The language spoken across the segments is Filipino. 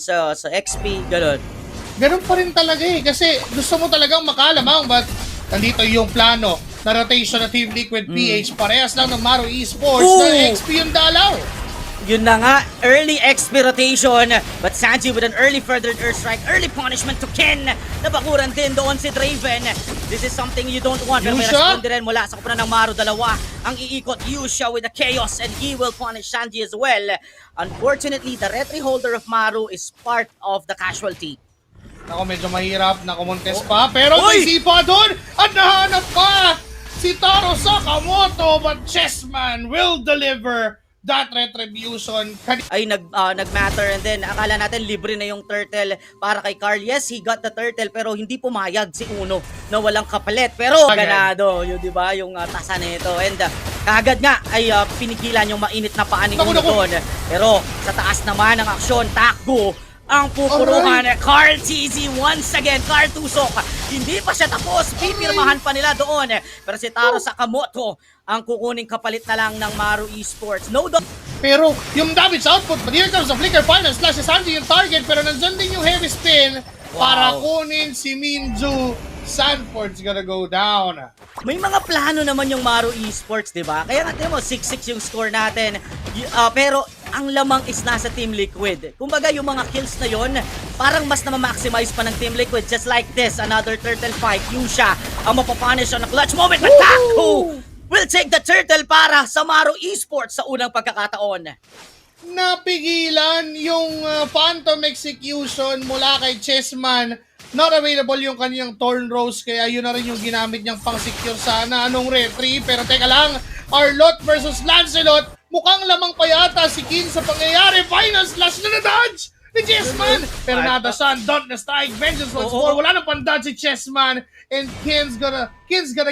sa XP, gano'n. Ganun pa rin talaga eh. Kasi gusto mo talagang makalamang, but nandito yung plano na rotation na Team Liquid PH. Parehas lang ng Maro Esports na XP yung dalaw. Yun na nga, early XP rotation, but Sanji with an early furthered airstrike, early punishment to Ken. Nabakuran din doon si Draven. This is something you don't want. Pero may Yusha? responde rin mula sa kupunan ng Maro. Dalawa ang iikot. Yusha with the chaos and he will punish Sanji as well. Unfortunately, the retry holder of Maro is part of the casualty. Ako medyo mahirap na kumontes pa. Pero may Uy! sipa doon at nahanap pa si Taro Sakamoto. But Chessman will deliver that retribution. Ay nag-matter, and then akala natin libre na yung turtle para kay Carl. Yes, he got the turtle pero hindi pumayag si Uno na walang kapalit. Pero ganado, yun di ba, yung tasa nito. And kagad nga ay pinigilan yung mainit na paa ni Uno doon. Pero sa taas naman ang aksyon, takbo ang pupuruhan ni Carl TZ once again. Carl Tusok, hindi pa siya tapos, pipirmahan pa nila doon. Pero si Taro Sakamoto ang kukuning kapalit na lang ng Maro Esports. No doubt. Pero yung damage output, but here comes the flicker final slash si Sanji yung target, pero nandyan din yung heavy spin para kunin si Minju. Sanford's gonna go down. May mga plano naman yung Maro Esports, di ba? Kaya nga tingnan mo, 6-6 yung score natin. Pero ang lamang is nasa Team Liquid. Kumbaga yung mga kills na yon, parang mas na-maximize pa ng Team Liquid. Just like this, another turtle fight. Yusha ang mapapunish on a clutch moment. But Taku will take the turtle para sa Maro Esports sa unang pagkakataon. Napigilan yung phantom execution mula kay Chessman. Not available yung kanyang Thorn Rose, kaya yun na rin yung ginamit niyang pang-secure sana anong retry. Pero teka lang, Arlott versus Lancelot, mukhang lamang pa yata si Kin sa pangyayari. Final slash na na-dodge ni Chessman, pero nadasan, don't na strike, vengeance once more. Wala nang pan-dodge si Chessman, and Kin's gonna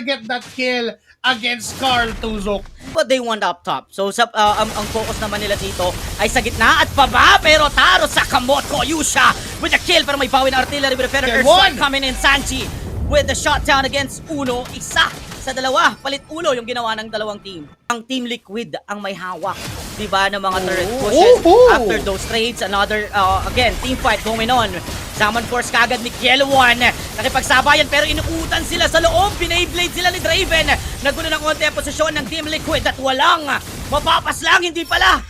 get that kill against Carl Tuzok. But they want up top. So ang focus naman nila dito ay sa gitna at paba. Pero Taro Sakamoto, Yusha with a kill. Pero may bawin artillery with a feather earthstrike coming in. Sanji with the shutdown against Uno. Isa sa dalawa, palit ulo yung ginawa ng dalawang team. Ang Team Liquid ang may hawak, diba, ng mga turret pushes. After those trades, another, again, team fight going on. Summon Force kagad ni Kiel1. Nakipagsabayan pero inuutan sila sa loob. Pinayblade sila ni Draven. Nagulo ng konti ang posisyon ng Team Liquid at walang mapapaslang, hindi pala.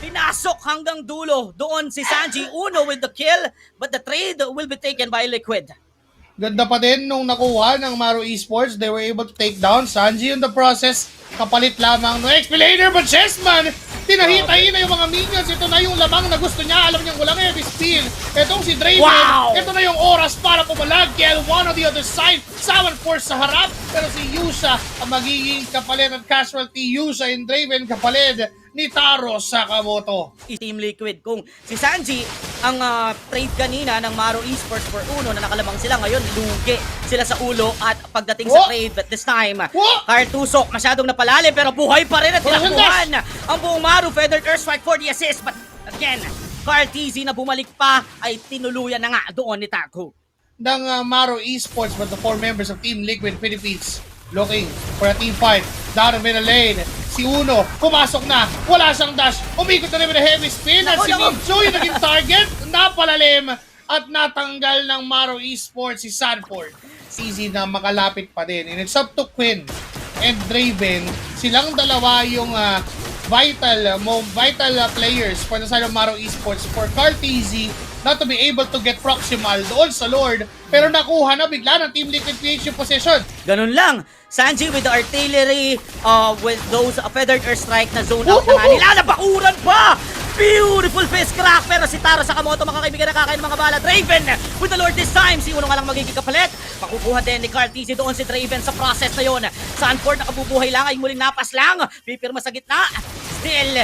Pinasok hanggang dulo. Doon si Sanji, Uno with the kill, but the trade will be taken by Liquid. Ganda pa din nung nakuha ng Maro Esports. They were able to take down Sanji in the process. Kapalit lamang ng XP later, but Chessman, tinahitahin na yung mga minions. Ito na yung lamang na gusto niya. Alam niyang walang heavy spin. Itong si Draven, ito na yung oras para pumalag. Kiel1 on the other side. Summon Force sa harap. Pero si Yusha ang magiging kapalit at casualty. Yusha and Draven kapalit ni Taro Sakamoto. Team Liquid. Kung si Sanji ang trade kanina ng Maro Esports for Uno na nakalamang sila, ngayon lugi sila sa ulo at pagdating sa trade, but this time Carl Tusok masyadong napalalim pero buhay pa rin at tinakbuhan ang buong Maro. Feathered Earthstrike for the assist, but again Carl TZ na bumalik pa ay tinuluyan na nga doon ni Taku ng Maro Esports, but the 4 members of Team Liquid Philippines looking for a team fight down the middle lane. Si Uno, pumasok na, wala siyang dash, umikot na rin with a heavy spin, at si Minju yung naging target, napalalim at natanggal ng Maro Esports si Sanford. Easy na makalapit pa din, and it's up to Quinn and Draven. Silang dalawa yung vital players for the side of Maro Esports. For Carl TZ not to be able to get proximal doon sa Lord, pero nakuha na bigla ng Team Liquid PH yung possession. Ganun lang. Sanji with the artillery, with those feathered airstrike na zone out na nga nila. Nabakuran pa! Beautiful fist crack! Pero si Taro Sakamoto, mga kaibigan, nakakain ng mga bala. Draven with the Lord this time. Si Uno nga lang magiging kapalit. Makukuha din ni Carl TZ doon si Draven sa process na yun. Sanford nakabubuhay lang ay muling napas lang. Pipirma sa gitna. Still,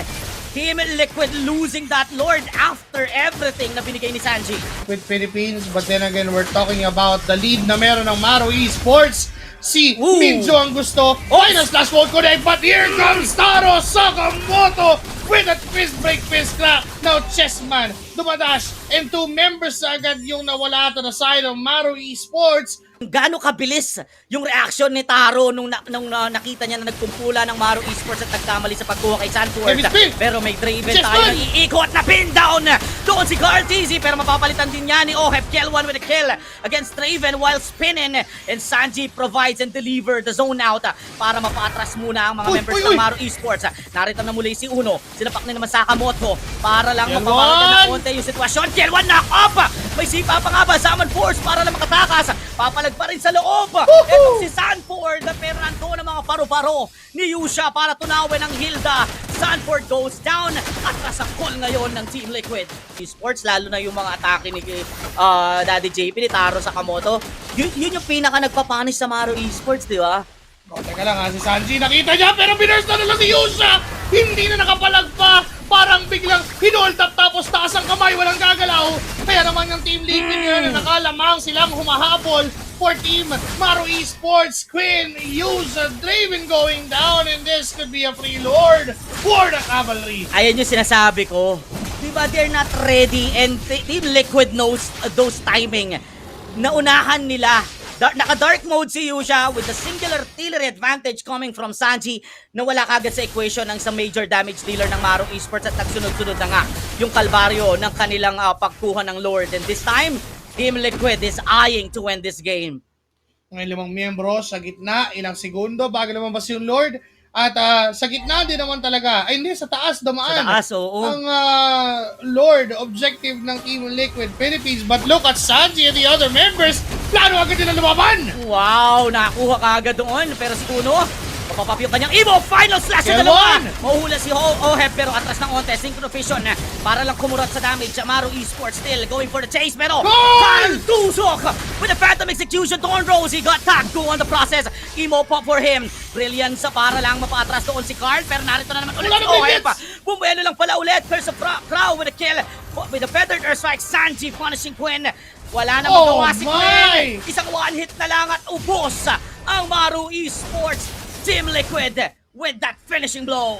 Team Liquid losing that Lord after everything na binigay ni Sanji. With Philippines, but then again, we're talking about the lead na meron ng Maro Esports. Si Minju ang gusto. Final slash won't connect, but here comes Taro Sakamoto with a fist break, fist crack. Now Chessman dumadash, and 2 members agad yung nawala to the side of Maro Esports. Gaano kabilis yung reaction ni Taro nung nakita niya na nagkumpula ng Maro Esports at nagkamali sa pagkuha kay Sanford. Heavy spin! Pero may Draven Chest tayo na burn! iikot na pin down doon si Carl TZ, pero mapapalitan din niya ni Ohep. Kill one with a kill against Draven while spinning, and Sanji provides and deliver the zone out para mapatras muna ang mga members ng Maro Esports. Narito na muli si Uno, sinapak na naman Sakamoto para lang Kill mapapalitan na one! konti yung sitwasyon. Kill one, knock up! May sipa pa nga ba Summon Force para lang makatakas? Papalag pa rin sa loob. Etong si Sanford, pero nandun ang mga paro-paro ni Yusha para tunawin ang Hilda. Sanford goes down at nasa call ngayon ng Team Liquid Esports, lalo na yung mga atake ni Daddy JP, ni Taro Sakamoto. Yun yung pinaka nagpapanis sa Maro Esports, di ba? Oh, teka lang ha, si Sanji nakita niya pero binurst na lang si Yusha! Hindi na nakapalag pa! Parang biglang hinold up tapos taas ang kamay, walang gagalaw. Kaya naman yung Team Liquid ngayon na nakalamang silang humahabol for Team Maro Esports. Quinn, Yusha, Draven going down, and this could be a free lord for the Cavalry. Ayan yung sinasabi ko. Diba they're not ready, and Team Liquid knows those timing. Naunahan nila. Naka-dark mode si Yusha with the singular artillery advantage coming from Sanji na wala kagad sa equation ng sa major damage dealer ng Maro Esports, at nagsunod-sunod na nga yung kalbaryo ng kanilang pagkuha ng Lord. And this time, Team Liquid is eyeing to win this game. Ngayon 5 miyembro sa gitna, ilang segundo bago lumabas yung Lord. At sa gitna din naman talaga, ay hindi, sa taas dumaan. Sa taas, oo. Ang Lord, objective ng Team Liquid Philippines. But look at Sanji and the other members, plano agad nila lumaban! Wow, nakakuha ka agad doon. Pero si Uno, mapapap yung kanyang Evo. Final slash sa Kill dalawa. one! Mahuhula si Ohep, pero atras ng onte. Synchrovision para lang kumurat sa damage. Maro Esports still going for the chase. Pero Carl Tusok with a phantom execution. Torn Rose, he got tagged. Go on the process. Emo pop for him. Brilliance para lang mapatras doon si Carl. Pero narito na naman ulit si Ohep. Bumwelo lang pala ulit. Curse of Crow with a kill. With a feathered earthstrike. Sanji punishing Quinn. Wala na magawa si Quinn. Isang one hit na lang at ubos ang Maro Esports. Team Liquid with that finishing blow.